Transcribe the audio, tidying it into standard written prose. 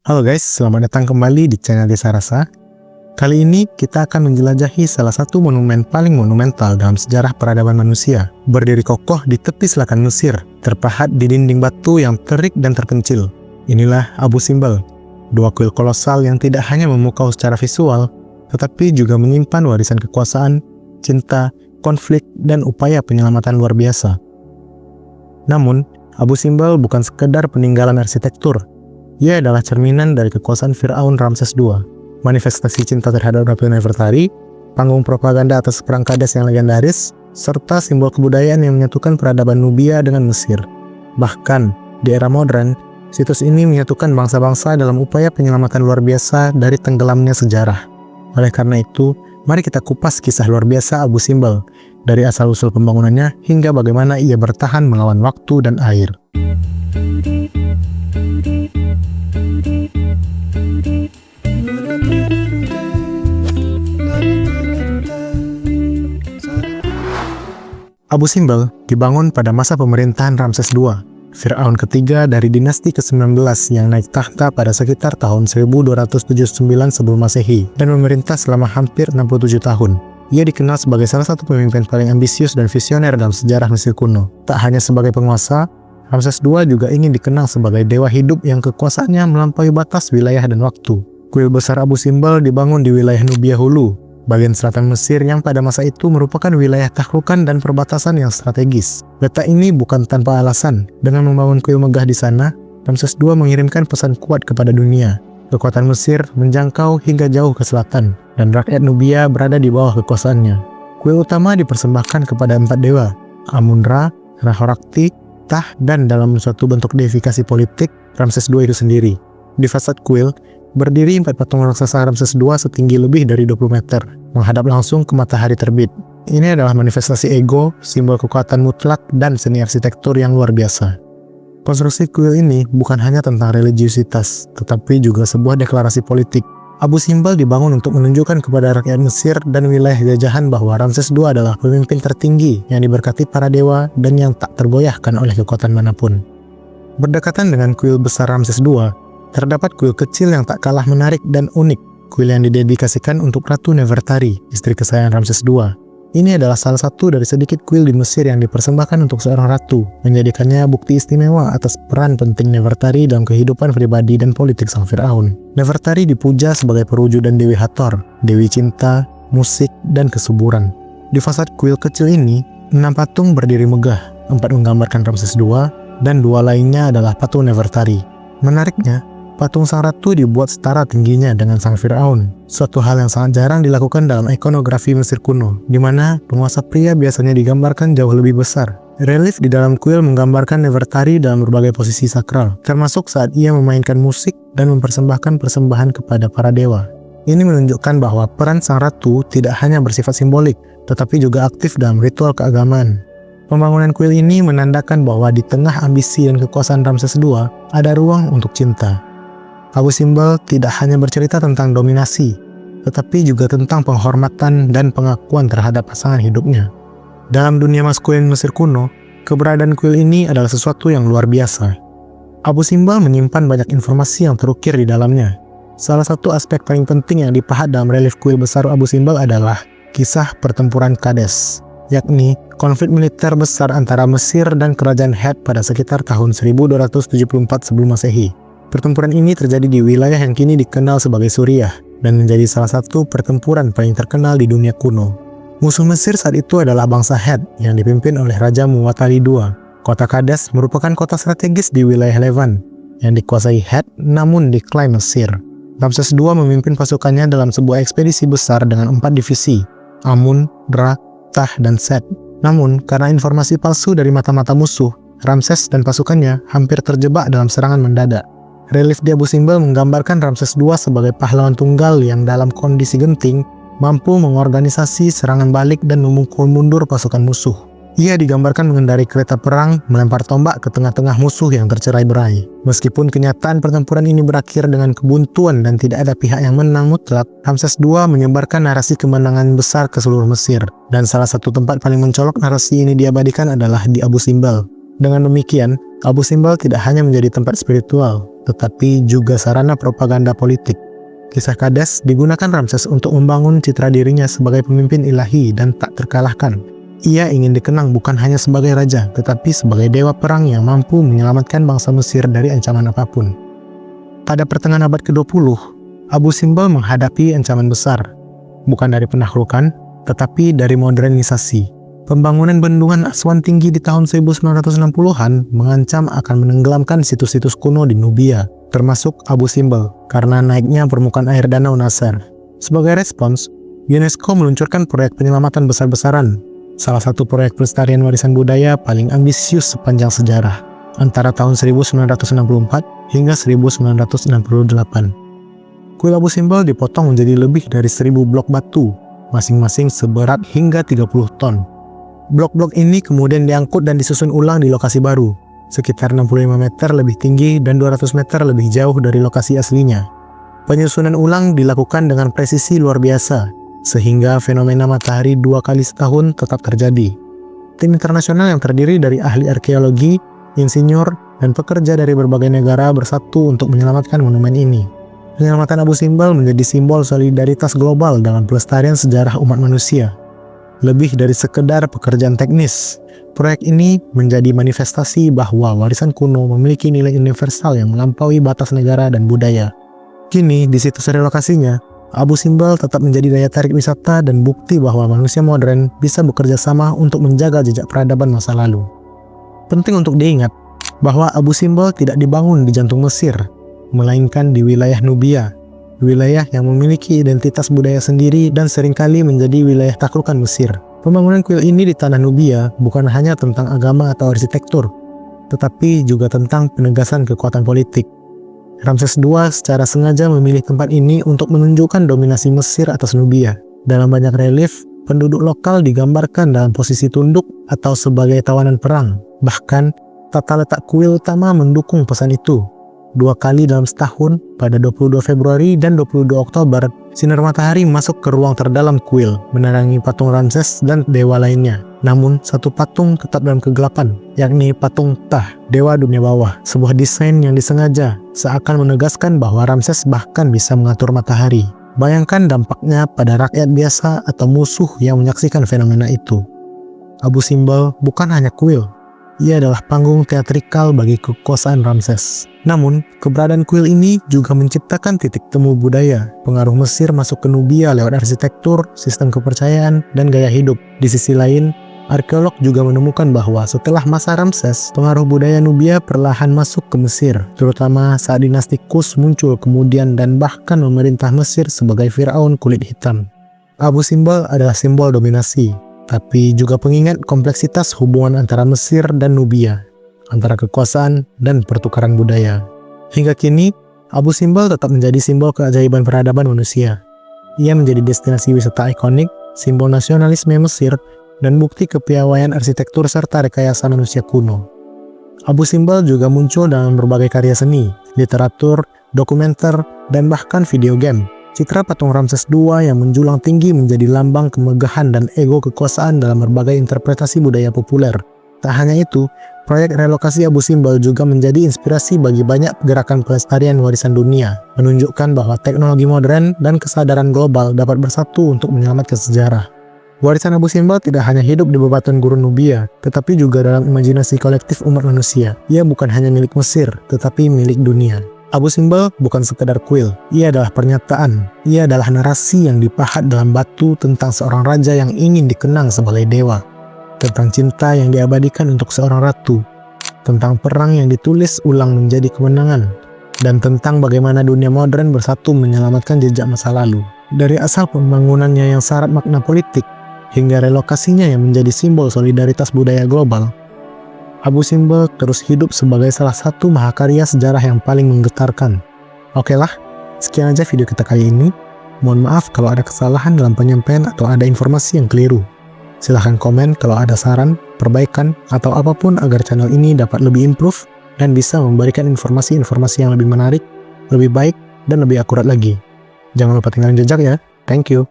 Halo guys, selamat datang kembali di channel Desa Rasa. Kali ini kita akan menjelajahi salah satu monumen paling monumental dalam sejarah peradaban manusia. Berdiri kokoh di tepi selatan Mesir, terpahat di dinding batu yang terik dan terpencil. Inilah Abu Simbel, dua kuil kolosal yang tidak hanya memukau secara visual, tetapi juga menyimpan warisan kekuasaan, cinta, konflik, dan upaya penyelamatan luar biasa. Namun, Abu Simbel bukan sekedar peninggalan arsitektur. Ia adalah cerminan dari kekuasaan Firaun Ramses II, manifestasi cinta terhadap Ratu Nefertari, panggung propaganda atas perang Kades yang legendaris, serta simbol kebudayaan yang menyatukan peradaban Nubia dengan Mesir. Bahkan, di era modern, situs ini menyatukan bangsa-bangsa dalam upaya penyelamatan luar biasa dari tenggelamnya sejarah. Oleh karena itu, mari kita kupas kisah luar biasa Abu Simbel, dari asal-usul pembangunannya hingga bagaimana ia bertahan melawan waktu dan air. Abu Simbel dibangun pada masa pemerintahan Ramses II, Firaun ketiga dari dinasti ke-19 yang naik tahta pada sekitar tahun 1279 sebelum Masehi dan memerintah selama hampir 67 tahun. Ia dikenal sebagai salah satu pemimpin paling ambisius dan visioner dalam sejarah Mesir kuno. Tak hanya sebagai penguasa, Ramses II juga ingin dikenal sebagai dewa hidup yang kekuasaannya melampaui batas wilayah dan waktu. Kuil besar Abu Simbel dibangun di wilayah Nubia Hulu, bagian selatan Mesir yang pada masa itu merupakan wilayah takhlukan dan perbatasan yang strategis. Letak ini bukan tanpa alasan. Dengan membangun kuil megah di sana, Ramses II mengirimkan pesan kuat kepada dunia. Kekuatan Mesir menjangkau hingga jauh ke selatan, dan rakyat Nubia berada di bawah kekuasaannya. Kuil utama dipersembahkan kepada 4 dewa, Amun-Ra, Ra-Horakhti, Tah, dan dalam suatu bentuk deifikasi politik, Ramses II itu sendiri. Di fasad kuil, berdiri 4 patung raksasa Ramses II setinggi lebih dari 20 meter, menghadap langsung ke matahari terbit. Ini adalah manifestasi ego, simbol kekuatan mutlak, dan seni arsitektur yang luar biasa. Konstruksi kuil ini bukan hanya tentang religiusitas, tetapi juga sebuah deklarasi politik. Abu Simbel dibangun untuk menunjukkan kepada rakyat Mesir dan wilayah jajahan bahwa Ramses II adalah pemimpin tertinggi yang diberkati para dewa dan yang tak tergoyahkan oleh kekuatan manapun. Berdekatan dengan kuil besar Ramses II, terdapat kuil kecil yang tak kalah menarik dan unik, kuil yang didedikasikan untuk Ratu Nefertari, istri kesayangan Ramses II. Ini adalah salah satu dari sedikit kuil di Mesir yang dipersembahkan untuk seorang ratu, menjadikannya bukti istimewa atas peran penting Nefertari dalam kehidupan pribadi dan politik sang Firaun. Nefertari dipuja sebagai perwujudan Dewi Hathor, Dewi Cinta, musik, dan kesuburan. Di fasad kuil kecil ini, 6 patung berdiri megah, 4 menggambarkan Ramses II, dan 2 lainnya adalah patung Nefertari. Menariknya, patung sang ratu dibuat setara tingginya dengan sang Firaun, suatu hal yang sangat jarang dilakukan dalam ikonografi Mesir kuno, di mana penguasa pria biasanya digambarkan jauh lebih besar. Relief di dalam kuil menggambarkan Nefertari dalam berbagai posisi sakral, termasuk saat ia memainkan musik dan mempersembahkan persembahan kepada para dewa. Ini menunjukkan bahwa peran sang ratu tidak hanya bersifat simbolik, tetapi juga aktif dalam ritual keagamaan. Pembangunan kuil ini menandakan bahwa di tengah ambisi dan kekuasaan Ramses II, ada ruang untuk cinta. Abu Simbel tidak hanya bercerita tentang dominasi, tetapi juga tentang penghormatan dan pengakuan terhadap pasangan hidupnya. Dalam dunia maskulin Mesir kuno, keberadaan kuil ini adalah sesuatu yang luar biasa. Abu Simbel menyimpan banyak informasi yang terukir di dalamnya. Salah satu aspek paling penting yang dipahat dalam relief kuil besar Abu Simbel adalah kisah pertempuran Kades, yakni konflik militer besar antara Mesir dan kerajaan Het pada sekitar tahun 1274 sebelum Masehi. Pertempuran ini terjadi di wilayah yang kini dikenal sebagai Suriah dan menjadi salah satu pertempuran paling terkenal di dunia kuno. Musuh Mesir saat itu adalah bangsa Het yang dipimpin oleh Raja Muwatalli II. Kota Kades merupakan kota strategis di wilayah Levant yang dikuasai Het namun diklaim Mesir. Ramses II memimpin pasukannya dalam sebuah ekspedisi besar dengan 4 divisi, Amun, Ra, Tah, dan Set. Namun, karena informasi palsu dari mata-mata musuh, Ramses dan pasukannya hampir terjebak dalam serangan mendadak. Relief di Abu Simbel menggambarkan Ramses II sebagai pahlawan tunggal yang dalam kondisi genting mampu mengorganisasi serangan balik dan memukul mundur pasukan musuh. Ia digambarkan mengendarai kereta perang, melempar tombak ke tengah-tengah musuh yang tercerai-berai. Meskipun kenyataan pertempuran ini berakhir dengan kebuntuan dan tidak ada pihak yang menang mutlak, Ramses II menyebarkan narasi kemenangan besar ke seluruh Mesir. Dan salah satu tempat paling mencolok narasi ini diabadikan adalah di Abu Simbel. Dengan demikian, Abu Simbel tidak hanya menjadi tempat spiritual, tetapi juga sarana propaganda politik. Kisah Kades digunakan Ramses untuk membangun citra dirinya sebagai pemimpin ilahi dan tak terkalahkan. Ia ingin dikenang bukan hanya sebagai raja, tetapi sebagai dewa perang yang mampu menyelamatkan bangsa Mesir dari ancaman apapun. Pada pertengahan abad ke-20, Abu Simbel menghadapi ancaman besar, bukan dari penaklukan, tetapi dari modernisasi. Pembangunan bendungan Aswan tinggi di tahun 1960-an mengancam akan menenggelamkan situs-situs kuno di Nubia, termasuk Abu Simbel, karena naiknya permukaan air Danau Nasser. Sebagai respons, UNESCO meluncurkan proyek penyelamatan besar-besaran, salah satu proyek pelestarian warisan budaya paling ambisius sepanjang sejarah, antara tahun 1964 hingga 1968. Kuil Abu Simbel dipotong menjadi lebih dari 1.000 blok batu, masing-masing seberat hingga 30 ton. Blok-blok ini kemudian diangkut dan disusun ulang di lokasi baru, sekitar 65 meter lebih tinggi dan 200 meter lebih jauh dari lokasi aslinya. Penyusunan ulang dilakukan dengan presisi luar biasa, sehingga fenomena matahari 2 kali setahun tetap terjadi. Tim internasional yang terdiri dari ahli arkeologi, insinyur, dan pekerja dari berbagai negara bersatu untuk menyelamatkan monumen ini. Penyelamatan Abu Simbel menjadi simbol solidaritas global dalam pelestarian sejarah umat manusia. Lebih dari sekedar pekerjaan teknis, proyek ini menjadi manifestasi bahwa warisan kuno memiliki nilai universal yang melampaui batas negara dan budaya. Kini, di situs relokasinya, Abu Simbel tetap menjadi daya tarik wisata dan bukti bahwa manusia modern bisa bekerja sama untuk menjaga jejak peradaban masa lalu. Penting untuk diingat bahwa Abu Simbel tidak dibangun di jantung Mesir, melainkan di wilayah Nubia, wilayah yang memiliki identitas budaya sendiri dan seringkali menjadi wilayah taklukan Mesir. Pembangunan kuil ini di tanah Nubia bukan hanya tentang agama atau arsitektur, tetapi juga tentang penegasan kekuatan politik. Ramses II secara sengaja memilih tempat ini untuk menunjukkan dominasi Mesir atas Nubia. Dalam banyak relief, penduduk lokal digambarkan dalam posisi tunduk atau sebagai tawanan perang. Bahkan, tata letak kuil utama mendukung pesan itu. 2 kali dalam setahun, pada 22 Februari dan 22 Oktober, sinar matahari masuk ke ruang terdalam kuil, menerangi patung Ramses dan dewa lainnya. Namun, satu patung tetap dalam kegelapan, yakni patung Tah, dewa dunia bawah. Sebuah desain yang disengaja, seakan menegaskan bahwa Ramses bahkan bisa mengatur matahari. Bayangkan dampaknya pada rakyat biasa atau musuh yang menyaksikan fenomena itu. Abu Simbel bukan hanya kuil, ia adalah panggung teatrikal bagi kekuasaan Ramses. Namun, keberadaan kuil ini juga menciptakan titik temu budaya. Pengaruh Mesir masuk ke Nubia lewat arsitektur, sistem kepercayaan, dan gaya hidup. Di sisi lain, arkeolog juga menemukan bahwa setelah masa Ramses, pengaruh budaya Nubia perlahan masuk ke Mesir, terutama saat dinasti Kus muncul kemudian dan bahkan memerintah Mesir sebagai Firaun kulit hitam. Abu Simbel adalah simbol dominasi, tapi juga pengingat kompleksitas hubungan antara Mesir dan Nubia, antara kekuasaan dan pertukaran budaya. Hingga kini, Abu Simbel tetap menjadi simbol keajaiban peradaban manusia. Ia menjadi destinasi wisata ikonik, simbol nasionalisme Mesir, dan bukti kepiawaian arsitektur serta rekayasa manusia kuno. Abu Simbel juga muncul dalam berbagai karya seni, literatur, dokumenter, dan bahkan video game. Citra patung Ramses II yang menjulang tinggi menjadi lambang kemegahan dan ego kekuasaan dalam berbagai interpretasi budaya populer. Tak hanya itu, proyek relokasi Abu Simbel juga menjadi inspirasi bagi banyak gerakan pelestarian warisan dunia, menunjukkan bahwa teknologi modern dan kesadaran global dapat bersatu untuk menyelamatkan sejarah. Warisan Abu Simbel tidak hanya hidup di bebatuan gurun Nubia, tetapi juga dalam imajinasi kolektif umat manusia. Ia bukan hanya milik Mesir, tetapi milik dunia. Abu Simbel bukan sekedar kuil, ia adalah pernyataan. Ia adalah narasi yang dipahat dalam batu tentang seorang raja yang ingin dikenang sebagai dewa, tentang cinta yang diabadikan untuk seorang ratu, tentang perang yang ditulis ulang menjadi kemenangan, dan tentang bagaimana dunia modern bersatu menyelamatkan jejak masa lalu. Dari asal pembangunannya yang syarat makna politik, hingga relokasinya yang menjadi simbol solidaritas budaya global, Abu Simbel terus hidup sebagai salah satu mahakarya sejarah yang paling menggetarkan. Oke lah, sekian aja video kita kali ini. Mohon maaf kalau ada kesalahan dalam penyampaian atau ada informasi yang keliru. Silahkan komen kalau ada saran, perbaikan, atau apapun agar channel ini dapat lebih improve dan bisa memberikan informasi-informasi yang lebih menarik, lebih baik, dan lebih akurat lagi. Jangan lupa tinggalin jejak ya. Thank you.